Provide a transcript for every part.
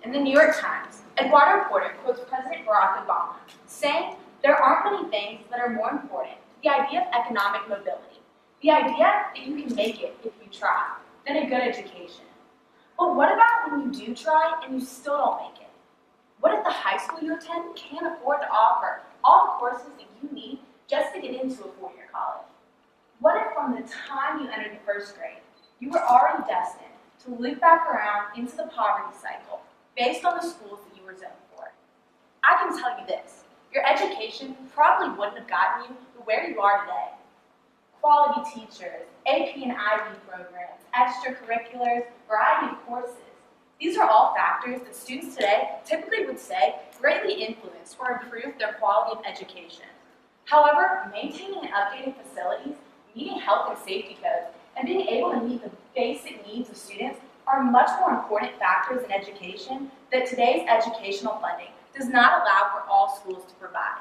In the New York Times, Eduardo reporter quotes President Barack Obama, saying, "There aren't many things that are more important to the idea of economic mobility, the idea that you can make it if you try, than a good education." But what about when you do try and you still don't make it? What if the high school you attend can't afford to offer all the courses that you need just to get into a four-year college? What if from the time you entered the first grade, you were already destined to loop back around into the poverty cycle based on the schools that you were zoned for? I can tell you this, your education probably wouldn't have gotten you to where you are today. Quality teachers, AP and IB programs, extracurriculars, variety of courses. These are all factors that students today typically would say greatly influence or improve their quality of education. However, maintaining and updating facilities, meeting health and safety codes, and being able to meet the basic needs of students are much more important factors in education that today's educational funding does not allow for all schools to provide.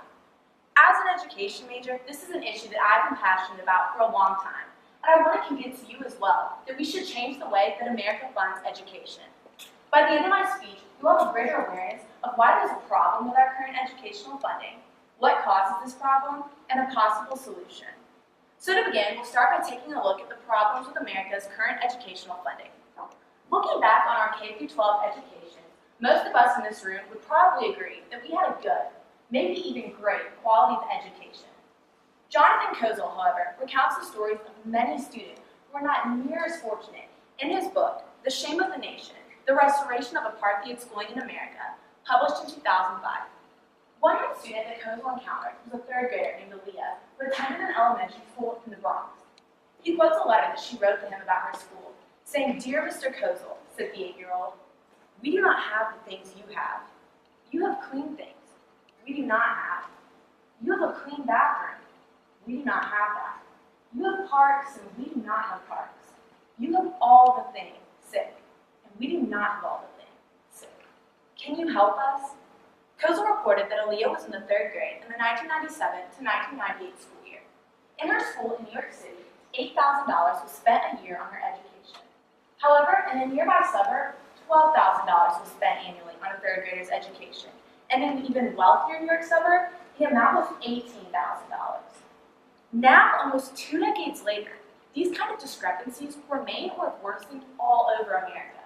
As an education major, this is an issue that I've been passionate about for a long time, and I want to convince you as well that we should change the way that America funds education. By the end of my speech, you will have a greater awareness of why there's a problem with our current educational funding, what causes this problem, and a possible solution. So to begin, we'll start by taking a look at the problems with America's current educational funding. Looking back on our K-12 education, most of us in this room would probably agree that we had a good, maybe even great, quality of education. Jonathan Kozol, however, recounts the stories of many students who were not near as fortunate in his book, The Shame of the Nation, The Restoration of Apartheid Schooling in America, published in 2005. One young student that Kozol encountered was a third grader named Aaliyah, who attended an elementary school in the Bronx. He quotes a letter that she wrote to him about her school, saying, "Dear Mr. Kozol," said the 8-year-old, "we do not have the things you have. You have clean things. We do not have. You have a clean bathroom. We do not have that. You have parks and we do not have parks. You have all the things, sick, and we do not have all the things, sick. Can you help us?" Kozol reported that Aaliyah was in the third grade in the 1997 to 1998 school year. In her school in New York City, $8,000 was spent a year on her education. However, in a nearby suburb, $12,000 was spent annually on a third grader's education. And in an even wealthier New York suburb, the amount was $18,000. Now, almost 2 decades later, these kind of discrepancies remain or have worsened all over America.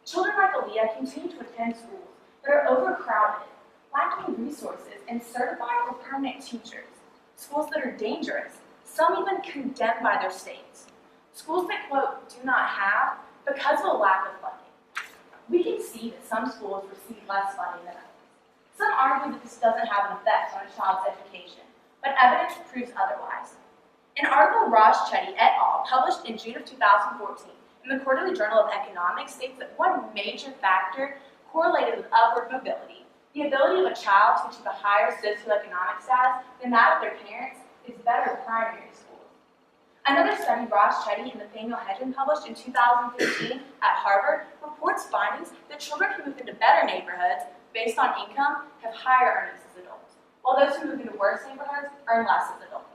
Children like Aaliyah continue to attend schools that are overcrowded, lacking resources and certified or permanent teachers, schools that are dangerous, some even condemned by their states, schools that, quote, do not have because of a lack of funding. We can see that some schools receive less funding than others. Some argue that this doesn't have an effect on a child's education, but evidence proves otherwise. An article Raj Chetty et al. Published in June of 2014 in the Quarterly Journal of Economics states that one major factor correlated with upward mobility, the ability of a child to achieve a higher socioeconomic status than that of their parents, is better primary schools. Another study Raj Chetty and Nathaniel Hedgen published in 2015 at Harvard reports findings that children who move into better neighborhoods based on income have higher earnings as adults, while those who move into worse neighborhoods earn less as adults.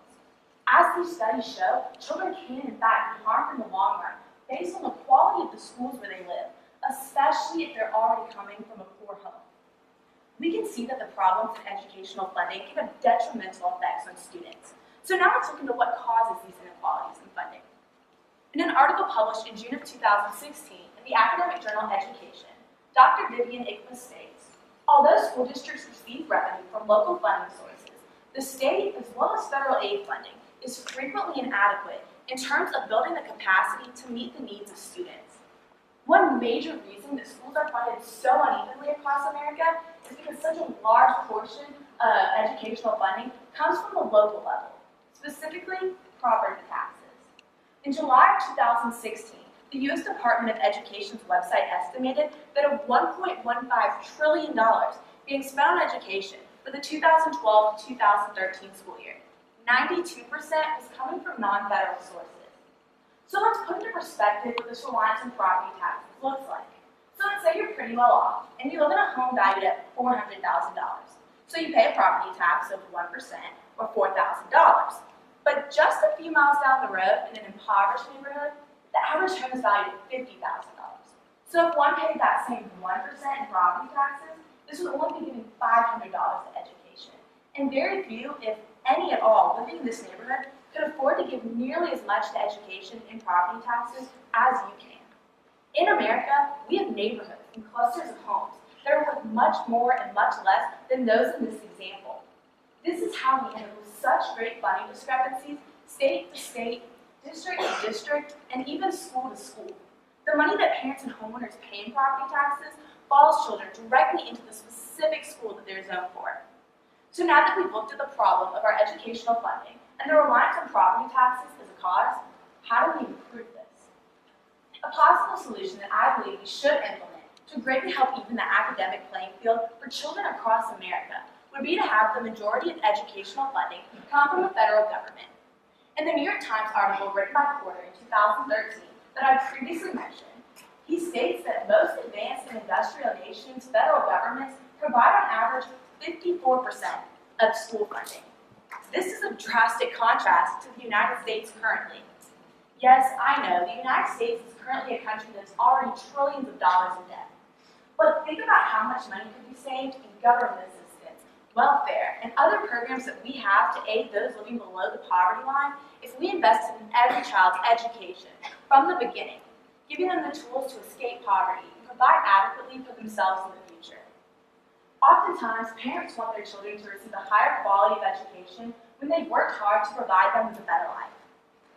As these studies show, children can in fact be harmed in the long run based on the quality of the schools where they live, especially if they're already coming from a poor home. We can see that the problems in educational funding can have detrimental effects on students. So now let's look into what causes these inequalities in funding. In an article published in June of 2016 in the academic journal Education, Dr. Vivian Ickma states, although school districts receive revenue from local funding sources, the state, as well as federal aid funding, is frequently inadequate in terms of building the capacity to meet the needs of students. One major reason that schools are funded so unevenly across America is because such a large portion of educational funding comes from the local level, specifically property taxes. In July of 2016, the U.S. Department of Education's website estimated that of $1.15 trillion being spent on education for the 2012-2013 school year, 92% was coming from non-federal sources. So let's put into perspective what this reliance on property taxes looks like. So let's say you're pretty well off, and you live in a home valued at $400,000. So you pay a property tax of 1%, or $4,000. But just a few miles down the road, in an impoverished neighborhood, the average home is valued at $50,000. So if one paid that same 1% in property taxes, this would only be giving $500 to education. And very few, if any at all, living in this neighborhood could afford to give nearly as much to education in property taxes as you can. In America, we have neighborhoods and clusters of homes that are worth much more and much less than those in this example. This is how we end up with such great funding discrepancies, state to state, district to district, and even school to school. The money that parents and homeowners pay in property taxes follows children directly into the specific school that they're zoned for. So now that we've looked at the problem of our educational funding and the reliance on property taxes as a cause, how do we improve this? A possible solution that I believe we should implement to greatly help even the academic playing field for children across America would be to have the majority of educational funding come from the federal government. In the New York Times article written by Porter in 2013 that I previously mentioned, he states that most advanced and industrial nations' federal governments provide on average 54% of school funding. This is a drastic contrast to the United States currently. Yes, I know, the United States is currently a country that's already trillions of dollars in debt. But think about how much money could be saved in government assistance, welfare, and other programs that we have to aid those living below the poverty line if we invested in every child's education from the beginning, giving them the tools to escape poverty and provide adequately for themselves in the future. Oftentimes, parents want their children to receive a higher quality of education when they've worked hard to provide them with a better life.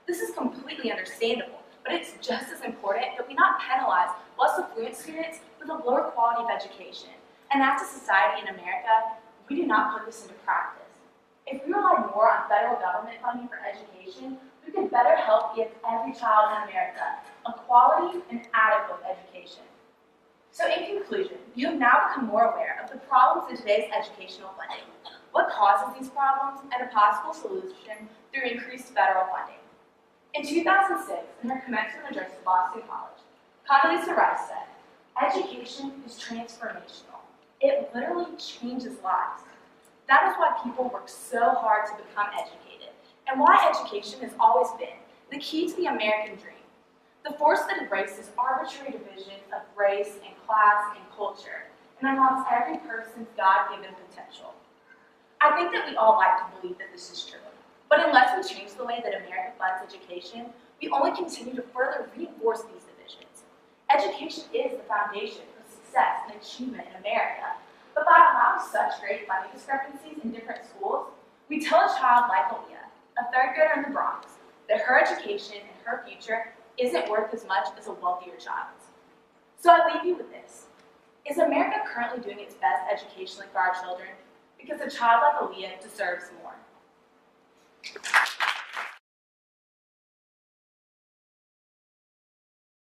This is completely understandable, but it's just as important that we not penalize less affluent students with a lower quality of education. And as a society in America, we do not put this into practice. If we rely more on federal government funding for education, we could better help give every child in America a quality and adequate education. So in conclusion, you have now become more aware of the problems in today's educational funding, what causes these problems, and a possible solution through increased federal funding. In 2006, in her commencement address to Boston College, Condoleezza Rice said, "Education is transformational. It literally changes lives." That is why people work so hard to become educated, and why education has always been the key to the American dream, the force that erases arbitrary divisions of race and class and culture, and unlocks every person's God-given potential. I think that we all like to believe that this is true, but unless we change the way that America funds education, we only continue to further reinforce these divisions. Education is the foundation for success and achievement in America, but by allowing such great funding discrepancies in different schools, we tell a child like Aaliyah, a third grader in the Bronx, that her education and her future isn't worth as much as a wealthier child's. So I leave you with this. Is America currently doing its best educationally for our children? Because a child like Aaliyah deserves more.